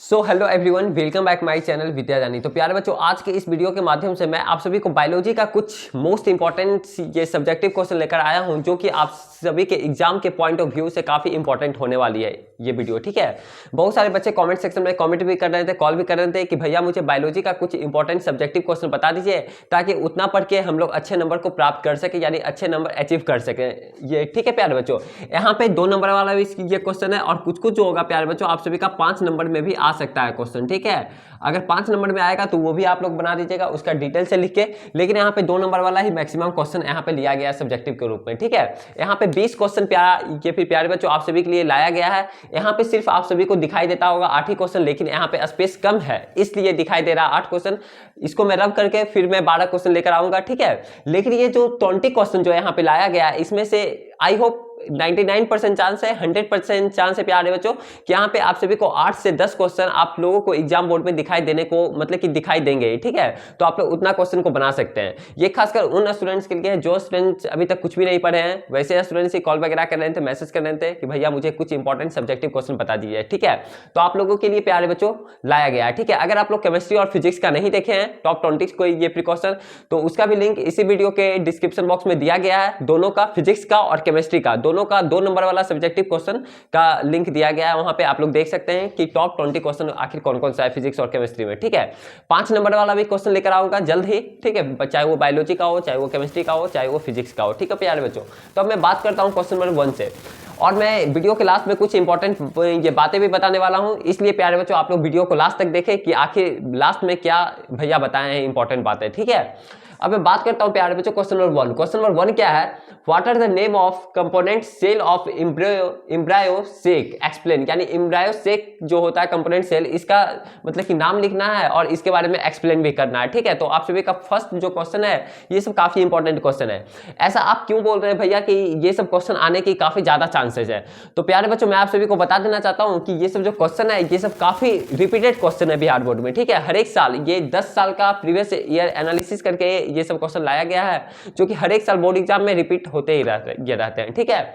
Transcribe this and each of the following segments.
So hello everyone, welcome back my channel Vidya Jani. तो प्यारे बच्चों, आज के इस वीडियो के माध्यम से मैं आप सभी को बायोलॉजी का कुछ मोस्ट इंपॉर्टेंट ये सब्जेक्टिव क्वेश्चन लेकर आया हूं, जो कि आप सभी के एग्जाम के पॉइंट ऑफ व्यू से काफी इंपॉर्टेंट होने वाली है ये वीडियो। ठीक है, बहुत सारे बच्चे कमेंट सेक्शन में कमेंट भी कर रहे थे, कॉल भी कर रहे थे कि भैया मुझे बायोलॉजी का कुछ इंपॉर्टेंट सब्जेक्टिव क्वेश्चन बता दीजिए, ताकि उतना पढ़ के हम लोग अच्छे नंबर को प्राप्त कर सके, यानी अच्छे नंबर अचीव कर सके ये। ठीक है प्यारे बच्चों, यहाँ पे 2 नंबर वाला भी ये क्वेश्चन है, और कुछ कुछ जो होगा प्यारे बच्चों आप सभी का 5 नंबर में भी आ सकता है क्वेश्चन। ठीक है, अगर 5 नंबर में आएगा तो वो भी आप लोग बना दीजिएगा उसका डिटेल से लिख के, लेकिन यहाँ पे 2 नंबर वाला ही मैक्सिमम क्वेश्चन यहाँ पे लिया गया है सब्जेक्टिव के रूप में। ठीक है, यहाँ पे 20 क्वेश्चन प्यारे बच्चों आप सभी के लिए लाया गया है। यहाँ पे सिर्फ आप सभी को दिखाई देता होगा 8 ही क्वेश्चन, लेकिन यहाँ पे स्पेस कम है इसलिए दिखाई दे रहा है 8 क्वेश्चन। इसको मैं रब करके फिर मैं 12 क्वेश्चन लेकर आऊंगा। ठीक है, लेकिन ये जो 20 क्वेश्चन जो यहाँ पे लाया गया है, इसमें से आई होप 99% चांस है, 100% चांस है प्यारे बच्चों कि यहाँ पे आप सभी को 8 से 10 क्वेश्चन आप लोगों को एग्जाम बोर्ड में दिखाई देने को, मतलब कि दिखाई देंगे। ठीक है, तो आप लोग उतना क्वेश्चन को बना सकते हैं। ये खासकर उन स्टूडेंट्स के लिए जो स्टूडेंट्स अभी तक कुछ भी नहीं पढ़े हैं। वैसे स्टूडेंट्स ही कॉल वगैरह कर रहे थे, मैसेज कर रहे थे कि भैया मुझे कुछ इंपॉर्टेंट सब्जेक्टिव क्वेश्चन बता दीजिए। ठीक है, तो आप लोगों के लिए प्यारे बच्चों लाया गया है। ठीक है, अगर आप लोग केमिस्ट्री और फिजिक्स का नहीं देखे हैं टॉप 20 को ये प्रिकॉशन, तो उसका भी लिंक इसी वीडियो के डिस्क्रिप्शन बॉक्स में दिया गया है। दोनों का, फिजिक्स का और केमिस्ट्री का, दोनों का 2 नंबर वाला सब्जेक्टिव क्वेश्चन का लिंक दिया गया है। वहां पे आप लोग देख सकते हैं कि टॉप 20 क्वेश्चन आखिर कौन कौन सा है फिजिक्स और केमिस्ट्री में। ठीक है, 5 नंबर वाला भी क्वेश्चन लेकर आऊंगा जल्द ही। ठीक है, चाहे वो बायोलॉजी का हो, चाहे वो केमिस्ट्री का हो, चाहे वो फिजिक्स का हो। ठीक है प्यारे बच्चों, तो अब मैं बात करता हूं क्वेश्चन नंबर 1 से, और मैं वीडियो के लास्ट में कुछ इंपॉर्टेंट ये बातें भी बताने वाला हूं। इसलिए प्यारे बच्चों आप लोग वीडियो को लास्ट तक देखें कि आखिर लास्ट में क्या भैया बताए हैं इंपॉर्टेंट बातें। ठीक है, अब मैं बात करता हूं प्यारे बच्चों क्वेश्चन नंबर 1। क्वेश्चन नंबर 1 क्या है? What are the name of component cell of embryo sac explain, यानी एम्ब्रायो सेक जो होता है कंपोनेंट सेल, इसका मतलब कि नाम लिखना है और इसके बारे में एक्सप्लेन भी करना है। ठीक है, तो आप सभी का फर्स्ट जो क्वेश्चन है ये सब काफी इंपॉर्टेंट क्वेश्चन है। ऐसा आप क्यों बोल रहे हैं भैया कि ये सब क्वेश्चन आने की काफी ज्यादा चांसेस है? तो प्यारे बच्चों मैं आप सभी को बता देना चाहता हूं कि ये सब जो क्वेश्चन है ये सब काफी रिपीटेड क्वेश्चन है बिहार बोर्ड में। ठीक है, हर एक साल ये 10 साल का प्रीवियस ईयर एनालिसिस करके ये सब क्वेश्चन लाया गया है, जो कि हर एक साल बोर्ड एग्जाम में रिपीट होते ही रहते हैं। ठीक है,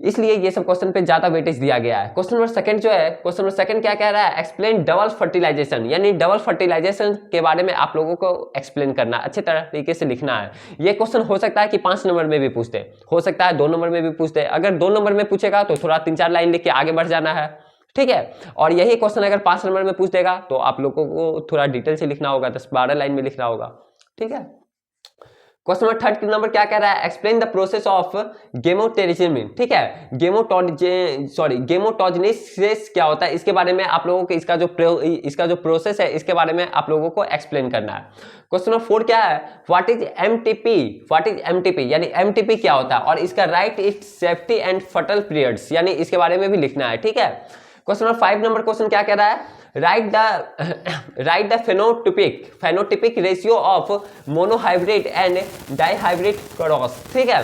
इसलिए ये सब क्वेश्चन पे ज्यादा वेटेज दिया गया है। क्वेश्चन नंबर 2 जो है, क्वेश्चन नंबर 2 क्या कह रहा है? एक्सप्लेन डबल फर्टिलाइजेशन, यानी डबल फर्टिलाइजेशन के बारे में आप लोगों को एक्सप्लेन करना, अच्छे तरीके से लिखना है। ये क्वेश्चन हो सकता है कि 5 नंबर में भी पूछते, हो सकता है 2 नंबर में भी पूछते। अगर 2 नंबर में पूछेगा तो थोड़ा 3-4 लाइन लिख के आगे बढ़ जाना है। ठीक है, और यही क्वेश्चन अगर 5 नंबर में पूछ देगा तो आप लोगों को थोड़ा डिटेल से लिखना होगा, 10-12 लाइन में लिखना होगा। ठीक है, क्वेश्चन नंबर 3 नंबर क्या कह रहा है? Explain the process of gametogenesis. ठीक है, गेमोटोजेनेसिस क्या होता है, इसके बारे में आप लोगों को इसका जो प्रोसेस है इसके बारे में आप लोगों को एक्सप्लेन करना है। क्वेश्चन नंबर 4 क्या है? व्हाट इज एमटीपी, यानी एमटीपी क्या होता है और इसका write its safety and fertile periods, यानी इसके बारे में भी लिखना है। ठीक है, क्वेश्चन नंबर 5 नंबर क्वेश्चन क्या कह रहा है? Write the phenotypic ratio of monohybrid and dihybrid cross. ठीक है,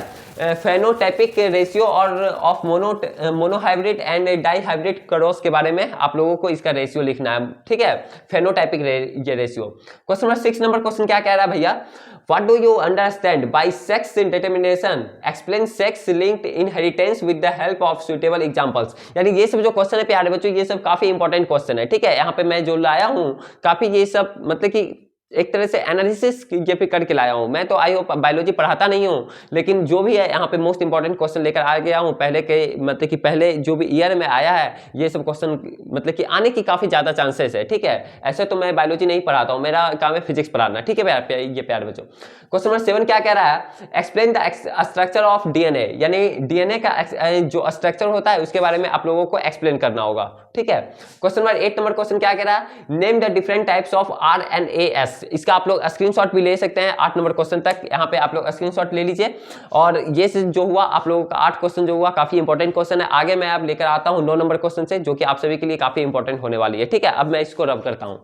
फेनोटाइपिक रेशियो और of monohybrid and dihybrid cross के बारे में आप लोगों को इसका रेशियो लिखना है। ठीक है, फेनोटाइपिक ये ratio. Question number 6 number question क्या कह रहा है भैया? What do you understand by sex determination? Explain sex linked inheritance with the help of suitable examples। यानी ये सब जो क्वेश्चन है प्यारे बच्चों ये सब काफी इंपॉर्टेंट क्वेश्चन है। ठीक है, यहाँ पे मैं जो लाया हूँ काफी ये सब मतलब कि एक तरह से एनालिसिस ये पे करके लाया हूं। मैं तो आई होप बायोलॉजी पढ़ाता नहीं हूं, लेकिन जो भी है यहाँ पे मोस्ट इंपॉर्टेंट क्वेश्चन लेकर आ गया हूं। पहले के मतलब कि पहले जो भी ईयर में आया है ये सब क्वेश्चन मतलब कि आने की काफी ज्यादा चांसेस है। ठीक है, ऐसे तो मैं बायोलॉजी नहीं पढ़ाता हूं, मेरा काम है फिजिक्स पढ़ाना। ठीक है ये प्यारे बच्चों। क्वेश्चन नंबर 7 क्या कह रहा है? Explain the structure of DNA, यानी डीएनए का जो स्ट्रक्चर होता है उसके बारे में आप लोगों को एक्सप्लेन करना होगा। ठीक है, क्वेश्चन नंबर 8 नंबर क्वेश्चन क्या कह रहा है? Name the different types of RNAs. इसका आप लोग स्क्रीनशॉट भी ले सकते हैं 8 नंबर क्वेश्चन तक, यहाँ पे आप लोग स्क्रीनशॉट ले लीजिए। और ये जो हुआ आप लोगों का 8 क्वेश्चन जो हुआ काफी इंपॉर्टेंट क्वेश्चन है। आगे मैं अब लेकर आता हूँ 9 नंबर क्वेश्चन से, जो कि आप सभी के लिए काफी इंपॉर्टेंट होने वाली है। ठीक है, अब मैं इसको रब करता हूँ।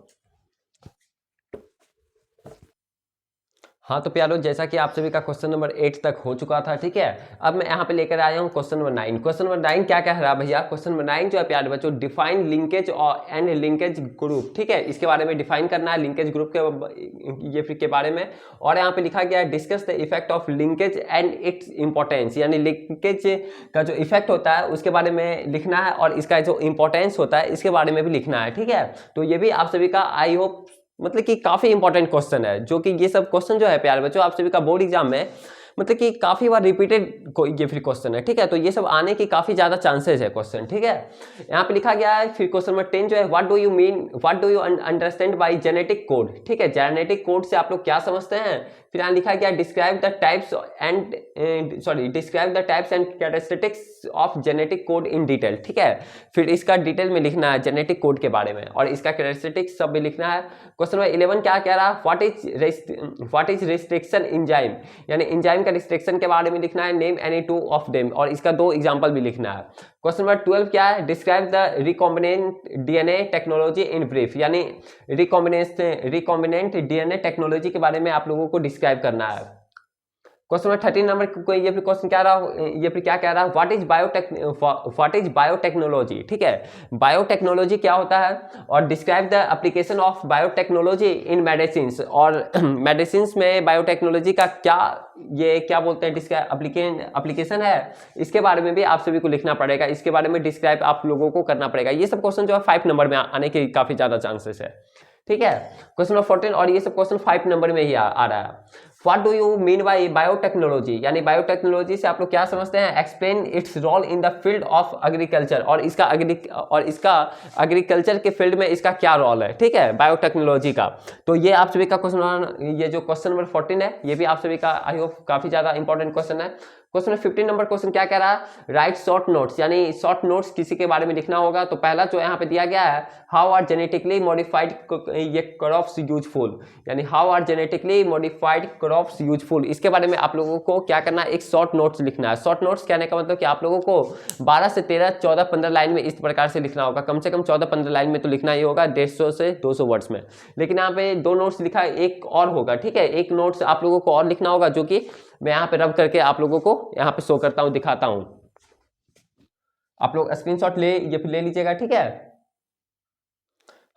हाँ तो प्यारो, जैसा कि आप सभी का क्वेश्चन नंबर 8 तक हो चुका था, ठीक है। अब मैं यहाँ पे लेकर आया हूँ क्वेश्चन नंबर 9। क्वेश्चन नंबर 9 क्या कह रहा है भैया? क्वेश्चन नंबर 9 जो है प्यारे बच्चों, डिफाइन लिंकेज और एंड लिंकेज ग्रुप, ठीक है। इसके बारे में डिफाइन करना है लिंकेज ग्रुप के बारे में। और यहाँ पे लिखा गया है discuss the effect of linkage and its importance, यानी लिंकेज का जो इफेक्ट होता है उसके बारे में लिखना है और इसका जो इंपॉर्टेंस होता है इसके बारे में भी लिखना है, ठीक है। तो ये भी आप सभी का आई होप मतलब कि काफी इंपॉर्टेंट क्वेश्चन है, जो कि ये सब क्वेश्चन जो है प्यारे बच्चों आप सभी का बोर्ड एग्जाम में मतलब कि काफी बार रिपीटेड ये फिर क्वेश्चन है, ठीक है। तो ये सब आने की काफी ज्यादा चांसेस है क्वेश्चन, ठीक है। यहाँ पे लिखा गया है फिर क्वेश्चन नंबर 10 जो है, what do you understand by genetic code, ठीक है। जेनेटिक कोड से आप लोग क्या समझते हैं? फिर यहाँ लिखा गया describe the types and characteristics of genetic code in detail, ठीक है। फिर इसका डिटेल में लिखना है जेनेटिक कोड के बारे में और इसका कैरेक्टरिस्टिक्स सब भी लिखना है। क्वेश्चन नंबर 11 क्या कह रहा है? व्हाट इज रिस्ट्रिक्शन एंजाइम, यानी एंजाइम का रिस्ट्रिक्शन के बारे में लिखना है। Name any two of them, और इसका 2 एग्जांपल भी लिखना है। क्वेश्चन नंबर 12 क्या है? Describe the recombinant DNA technology in brief, यानी रिकॉम्बिनेंट डीएनए टेक्नोलॉजी के बारे में आप लोगों को डिस्क्राइब करना है। क्वेश्चन नंबर 13 नंबर को ये फिर क्वेश्चन क्या रहा, ये फिर क्या कह रहा है? व्हाट इज बायोटेक्नोलॉजी, ठीक है। बायोटेक्नोलॉजी क्या होता है? और describe the application of biotechnology in medicine, और मेडिसिन में बायोटेक्नोलॉजी का क्या बोलते हैं एप्लीकेशन है, इसके बारे में भी आप सभी को लिखना पड़ेगा। इसके बारे में डिस्क्राइब आप लोगों को करना पड़ेगा। ये सब क्वेश्चन जो है 5 नंबर में आने के काफी ज्यादा चांसेस है, ठीक है। क्वेश्चन नंबर 14, और ये सब क्वेश्चन 5 नंबर में ही आ रहा है। What do you mean by biotechnology, यानी बायोटेक्नोलॉजी से आप लोग क्या समझते हैं? Explain its role in the field of agriculture, और इसका एग्रीकल्चर के फील्ड में इसका क्या रोल है, ठीक है, बायोटेक्नोलॉजी का। तो ये आप सभी का क्वेश्चन, ये जो क्वेश्चन नंबर 14 है ये भी आप सभी का आई होप काफी ज्यादा इंपॉर्टेंट क्वेश्चन है। क्वेश्चन 15 नंबर क्वेश्चन क्या कह रहा है? राइट शॉर्ट नोट्स, यानी शॉर्ट नोट्स किसी के बारे में लिखना होगा। तो पहला जो यहाँ पे दिया गया है, हाउ आर जेनेटिकली मॉडिफाइड ये क्रॉप्स यूजफुल, यानी how are genetically modified crops useful, इसके बारे में आप लोगों को क्या करना है? एक शॉर्ट नोट्स लिखना है। शॉर्ट नोट्स कहने का मतलब कि आप लोगों को 12 से 13, 14, 15 लाइन में इस प्रकार से लिखना होगा। कम से कम 14-15 लाइन में तो लिखना ही होगा, 150 से 200 वर्ड्स में। लेकिन यहाँ पे 2 नोट्स लिखा है, एक और होगा, ठीक है। एक नोट्स आप लोगों को और लिखना होगा, जो कि मैं यहाँ पे रब करके आप लोगों को यहाँ पे शो करता हूँ, दिखाता हूँ। आप लोग स्क्रीनशॉट ये ले लीजिएगा, ठीक है।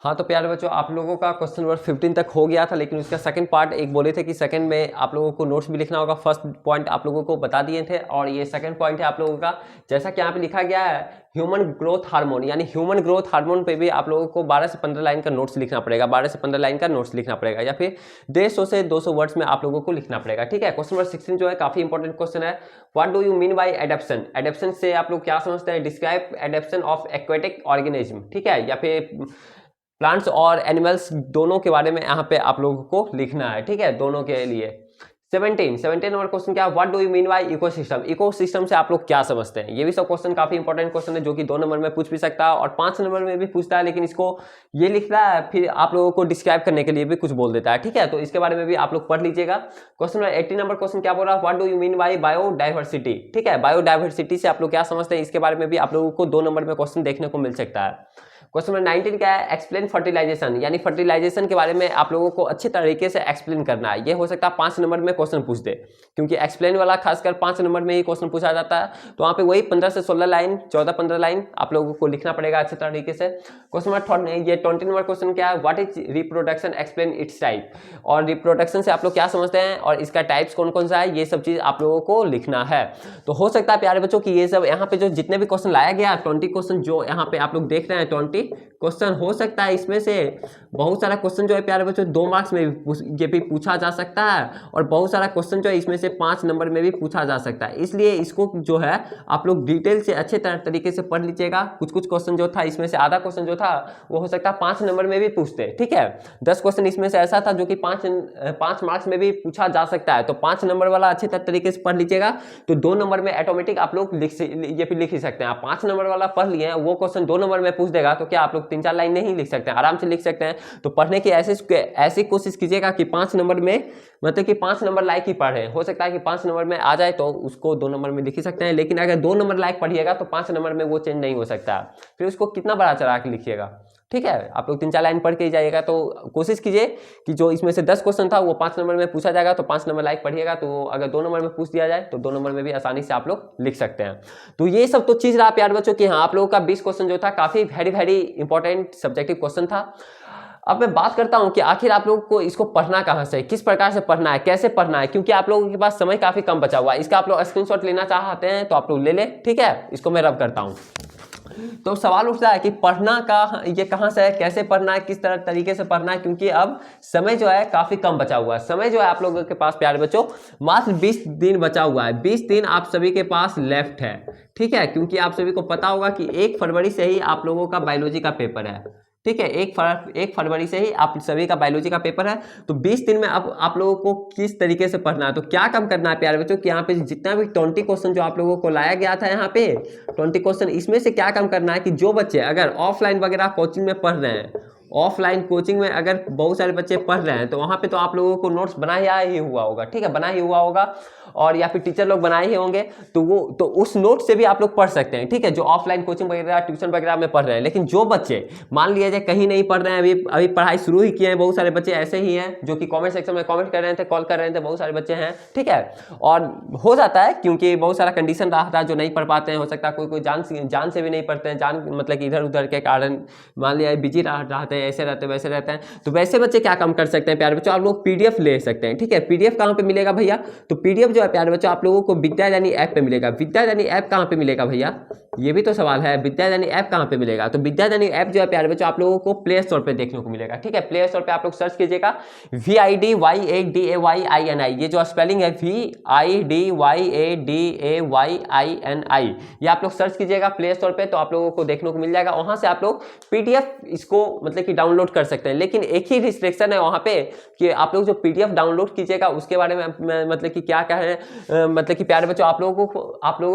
हाँ तो प्यारे बच्चों, आप लोगों का क्वेश्चन नंबर 15 तक हो गया था, लेकिन उसका सेकंड पार्ट एक बोले थे कि सेकंड में आप लोगों को नोट्स भी लिखना होगा। फर्स्ट पॉइंट आप लोगों को बता दिए थे, और ये सेकंड पॉइंट है आप लोगों का, जैसा कि यहाँ पे लिखा गया है ह्यूमन ग्रोथ हार्मोन, यानी ह्यूमन ग्रोथ हार्मोन पे भी आप लोगों को 12 से 15 लाइन का नोट्स लिखना पड़ेगा। 12 से 15 लाइन का नोट्स लिखना पड़ेगा, या फिर 150 से 200 वर्ड्स में आप लोगों को लिखना पड़ेगा, ठीक है। क्वेश्चन नंबर 16 जो है काफी इंपॉर्टेंट क्वेश्चन है। What do you mean bye adaptation, adaptation से आप लोग क्या समझते हैं? Describe adaptation of aquatic organism, ठीक है, या फिर प्लांट्स और एनिमल्स दोनों के बारे में यहाँ पे आप लोगों को लिखना है, ठीक है, दोनों के लिए। 17 नंबर क्वेश्चन क्या? What do you mean bye ecosystem, ecosystem से आप लोग क्या समझते हैं? ये भी सब क्वेश्चन काफी इंपॉर्टेंट क्वेश्चन है, जो कि 2 नंबर में पूछ भी सकता है और 5 नंबर में भी पूछता है, लेकिन इसको ये लिखता है फिर आप लोगों को डिस्क्राइब करने के लिए भी कुछ बोल देता है, ठीक है। तो इसके बारे में भी आप लोग पढ़ लीजिएगा। क्वेश्चन नंबर 18 नंबर क्वेश्चन क्या बोल रहा है? What do you mean bye biodiversity, ठीक है, बायोडाइवर्सिटी से आप लोग क्या समझते हैं? इसके बारे में भी आप लोगों को 2 नंबर में क्वेश्चन देखने को मिल सकता है। क्वेश्चन नंबर 19 क्या है? एक्सप्लेन फर्टिलाइजेशन, यानी फर्टिलाइजेशन के बारे में आप लोगों को अच्छे तरीके से एक्सप्लेन करना है। ये हो सकता है 5 नंबर में क्वेश्चन पूछ दे, क्योंकि एक्सप्लेन वाला खासकर 5 नंबर में ही क्वेश्चन पूछा जाता है। तो वहाँ पे वही 15 से 16 लाइन, 14-15 लाइन आप लोगों को लिखना पड़ेगा अच्छे तरीके से। क्वेश्चन नंबर ये 20 नंबर क्वेश्चन क्या है? What is reproduction, explain it's type, और रिप्रोडक्शन से आप लोग क्या समझते हैं और इसका टाइप्स कौन कौन सा है, ये सब चीज आप लोगों को लिखना है। तो हो सकता है प्यारे बच्चों कि ये सब यहाँ पे जो जितने भी क्वेश्चन लाया गया 20 क्वेश्चन जो यहाँ पे आप लोग देख रहे हैं 20 क्वेश्चन, हो सकता है इसमें से बहुत सारा क्वेश्चन जो है प्यारे बच्चों 2 मार्क्स में ये भी पूछा जा सकता है, और बहुत सारा क्वेश्चन जो है इसमें से 5 नंबर में भी पूछा जा सकता है। इसलिए इसको जो है आप लोग डिटेल से अच्छे तरीके से पढ़ लीजिएगा। कुछ क्वेश्चन जो था इसमें से आधा क्वेश्चन जो था वो हो सकता है 5 नंबर में भी पूछते, ठीक है। 10 क्वेश्चन इसमें से ऐसा था जो कि 5 मार्क्स में भी पूछा जा सकता है। तो 5 नंबर वाला अच्छे तरीके से पढ़ लीजिएगा, तो 2 नंबर में ऑटोमेटिक आप लोग लिख ही सकते हैं। आप 5 नंबर वाला पढ़ लिए हैं, वो क्वेश्चन 2 नंबर में पूछ देगा, तो क्या आप लोग 3-4 लाइन नहीं लिख सकते हैं? आराम से लिख सकते हैं। तो पढ़ने की ऐसी कोशिश कीजिएगा कि 5 नंबर में मतलब कि 5 नंबर लाइक ही पढ़े। हो सकता है कि 5 नंबर में आ जाए तो उसको 2 नंबर में लिख ही सकते हैं, लेकिन अगर 2 नंबर लाइक पढ़िएगा तो 5 नंबर में वो चेंज नहीं हो सकता, फिर उसको कितना बड़ा चढ़ा के लिखिएगा। ठीक है, आप लोग 3-4 लाइन पढ़ के ही जाइएगा। तो कोशिश कीजिए कि जो इसमें से 10 क्वेश्चन था वो 5 नंबर में पूछा जाएगा, तो 5 नंबर लाइक पढ़िएगा। तो अगर 2 नंबर में पूछ दिया जाए तो 2 नंबर में भी आसानी से आप लोग लिख सकते हैं। तो ये सब तो चीज़ रहा प्यारे बच्चों कि हाँ, आप लोगों का 20 क्वेश्चन जो था काफ़ी वेरी इंपॉर्टेंट सब्जेक्टिव क्वेश्चन था। अब मैं बात करता हूं कि आखिर आप लोगों को इसको पढ़ना कहां से, किस प्रकार से पढ़ना है, कैसे पढ़ना है, क्योंकि आप लोगों के पास समय काफी कम बचा हुआ है। इसका आप लोग स्क्रीनशॉट लेना चाहते हैं तो आप लोग ले लें, ठीक है। इसको मैं रब करता हूं। तो सवाल उठता है कि पढ़ना का ये कहां से है, कैसे पढ़ना है, किस तरह तरीके से पढ़ना है, क्योंकि अब समय जो है काफी कम बचा हुआ है। समय जो है आप लोगों के पास प्यारे बच्चों मात्र 20 दिन बचा हुआ है। 20 दिन आप सभी के पास लेफ्ट है, ठीक है। क्योंकि आप सभी को पता होगा कि 1 फरवरी से ही आप लोगों का बायोलॉजी का पेपर है, ठीक है। 1 फरवरी से ही आप सभी का बायोलॉजी का पेपर है। तो 20 दिन में अब आप लोगों को किस तरीके से पढ़ना है, तो क्या काम करना है प्यारे बच्चों कि यहाँ पे जितना भी 20 क्वेश्चन जो आप लोगों को लाया गया था यहाँ पे 20 क्वेश्चन, इसमें से क्या काम करना है कि जो बच्चे अगर ऑफलाइन वगैरह कोचिंग में पढ़ रहे हैं, ऑफलाइन कोचिंग में अगर बहुत सारे बच्चे पढ़ रहे हैं तो वहाँ पे तो आप लोगों को नोट्स बना ही हुआ होगा, ठीक है, बना ही हुआ होगा, और या फिर टीचर लोग बनाए ही होंगे। तो उस नोट से भी आप लोग पढ़ सकते हैं, ठीक है, जो ऑफलाइन कोचिंग वगैरह ट्यूशन वगैरह में पढ़ रहे हैं। लेकिन जो बच्चे मान लिया जाए कहीं नहीं पढ़ रहे हैं, अभी पढ़ाई शुरू ही किए हैं, बहुत सारे बच्चे ऐसे ही हैं जो कि कॉमेंट सेक्शन में कॉमेंट कर रहे थे, कॉल कर रहे थे, बहुत सारे बच्चे हैं, ठीक है। और हो जाता है क्योंकि बहुत सारा कंडीशन रहता है जो नहीं पढ़ पाते हैं। हो सकता है कोई जान से भी नहीं पढ़ते हैं, जान मतलब कि इधर उधर के कारण मान लिया बिजी रहते हैं, ऐसे रहते हैं वैसे रहते हैं। तो वैसे बच्चे क्या काम कर सकते हैं प्यारे बच्चों, आप लोग पीडीएफ ले सकते हैं, ठीक है। पीडीएफ कहाँ पे मिलेगा भैया, तो पीडीएफ जो है प्यारे बच्चों आप लोगों को विद्यादानी ऐप पे मिलेगा। विद्यादानी ऐप कहाँ पे मिलेगा भैया, ये भी तो सवाल है। विद्यादानी ऐप कहाँ पे मिलेगा, तो विद्यादानी ऐप जो है प्यारे बच्चों आप लोगों को प्ले स्टोर पे देखने को मिलेगा, ठीक है। प्ले स्टोर पे आप लोग सर्च कीजिएगा VIDYADAYINI, ये जो स्पेलिंग है VIDYADAYINI, ये आप लोग सर्च कीजिएगा प्ले स्टोर पे, तो आप लोगों को देखने को मिल जाएगा। वहां से आप लोग पीडीएफ इसको मतलब कि डाउनलोड कर सकते हैं। लेकिन एक ही रिस्ट्रिक्शन है वहां पे कि आप लोग जो पीडीएफ डाउनलोड कीजिएगा उसके बारे में मतलब कि क्या है, मतलब कि प्यारे बच्चों आप लोगों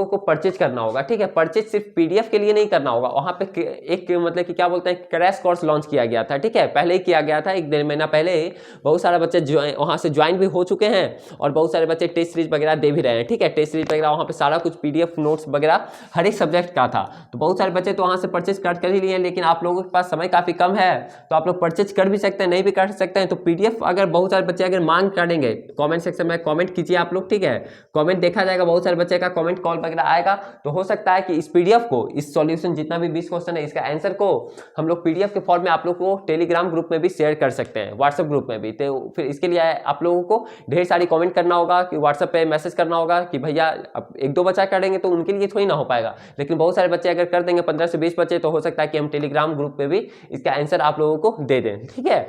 को परचेज करना होगा, ठीक है। परचेज सिर्फ पीडीएफ के लिए नहीं करना होगा। वहां पे एक मतलब कि क्या बोलते हैं क्रैश कोर्स लॉन्च किया गया था, ठीक है, पहले ही किया गया था, 1-1.5 महीना पहले। बहुत सारे बच्चे वहां से ज्वाइन भी हो चुके हैं और बहुत सारे बच्चे टेस्ट सीरीज वगैरह दे भी रहे हैं, ठीक है। टेस्ट सीरीज वगैरह वहां पे सारा कुछ पीडीएफ नोट्स वगैरह हर एक सब्जेक्ट का था। तो बहुत सारे बच्चे तो वहां से परचेज कर ही लिए, लेकिन आप लोगों के पास समय काफी कम है तो आप लोग परचेज कर भी सकते हैं, नहीं भी कर सकते हैं। तो पीडीएफ अगर बहुत सारे बच्चे अगर मांग करेंगे, कमेंट सेक्शन में कमेंट कीजिए आप लोग, ठीक है। कमेंट देखा जाएगा, बहुत सारे बच्चे का कमेंट कॉल वगैरह आएगा। तो हो सकता है कि इस पीडीएफ को, इस सॉल्यूशन जितना भी 20 क्वेश्चन है इसका आंसर को हम लोग पीडीएफ के फॉर्म में आप लोग को टेलीग्राम ग्रुप में भी शेयर कर सकते हैं, व्हाट्सएप ग्रुप में भी। तो फिर इसके लिए आप लोगों को ढेर सारी कमेंट करना होगा, कि व्हाट्सएप पे मैसेज करना होगा कि भैया अब 1-2 बच्चा करेंगे तो उनके लिए थोड़ी ना हो पाएगा, लेकिन बहुत सारे बच्चे अगर कर देंगे 15 से 20 बच्चे, तो हो सकता है कि हम टेलीग्राम ग्रुप पे भी इसका आंसर आप लोगों को दे दें, ठीक है।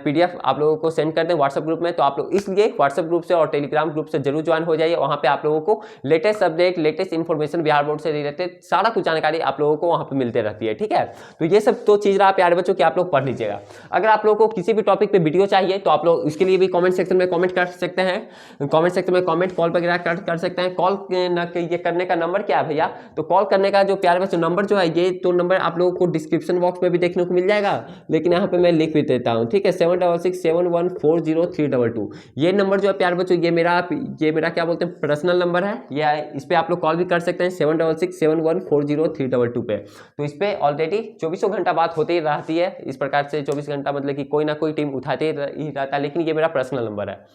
पीडीएफ आप लोगों को सेंड कर दें व्हाट्सएप ग्रुप में। तो आप लोग इसलिए व्हाट्सएप ग्रुप से और टेलीग्राम ग्रुप से जरूर ज्वाइन हो जाइए। वहां पे आप लोगों को latest update, latest information Bihar board से रिलेटेड सारा कुछ जानकारी आप लोगों को वहां पे मिलते रहती है, ठीक है। तो ये सब तो चीज रहा प्यारे बच्चों कि आप लोग पढ़ लीजिएगा। अगर आप लोगों को किसी भी टॉपिक पे वीडियो चाहिए तो आप लोग इसके लिए भी कमेंट सेक्शन में कमेंट कर सकते हैं, कमेंट सेक्शन में कमेंट कॉल वगैरह कर सकते हैं। कॉल ये करने का नंबर क्या है भैया, तो कॉल करने का जो प्यारे बच्चों नंबर जो है, ये तो नंबर आप लोगों को डिस्क्रिप्शन बॉक्स में भी देखने को मिल जाएगा, लेकिन यहाँ पे मैं लिख भी देता हूँ, ठीक है। 7667140322 ये नंबर जो है प्यारे बच्चों ये मेरा क्या बोलते हैं पर्सनल नंबर है। ये इस पे आप लोग कॉल भी कर सकते हैं 7667140322 पे। तो इस पे ऑलरेडी 24 घंटा बात होती ही रहती है, इस प्रकार से 24 घंटा मतलब कि कोई ना कोई टीम उठाते ही रहता है। लेकिन ये मेरा पर्सनल नंबर है,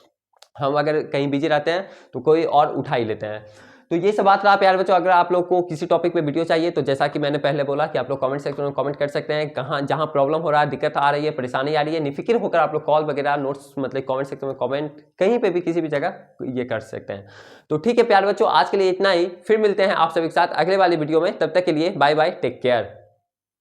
हम अगर कहीं बिजी रहते हैं तो कोई और उठा ही लेते हैं। तो ये सब बात रहा प्यारे बच्चों। अगर आप लोग को किसी टॉपिक पे वीडियो चाहिए तो जैसा कि मैंने पहले बोला कि आप लोग कमेंट सेक्शन में कमेंट कर सकते हैं, कहाँ जहाँ प्रॉब्लम हो रहा है, दिक्कत आ रही है, परेशानी आ रही है, निफिक्र होकर आप लोग कॉल वगैरह नोट्स मतलब कमेंट सेक्शन में कमेंट कहीं पे भी किसी भी जगह ये कर सकते हैं। तो ठीक है प्यारे बच्चों, आज के लिए इतना ही, फिर मिलते हैं आप सभी के साथ अगले वाली वीडियो में। तब तक के लिए बाय बाय, टेक केयर।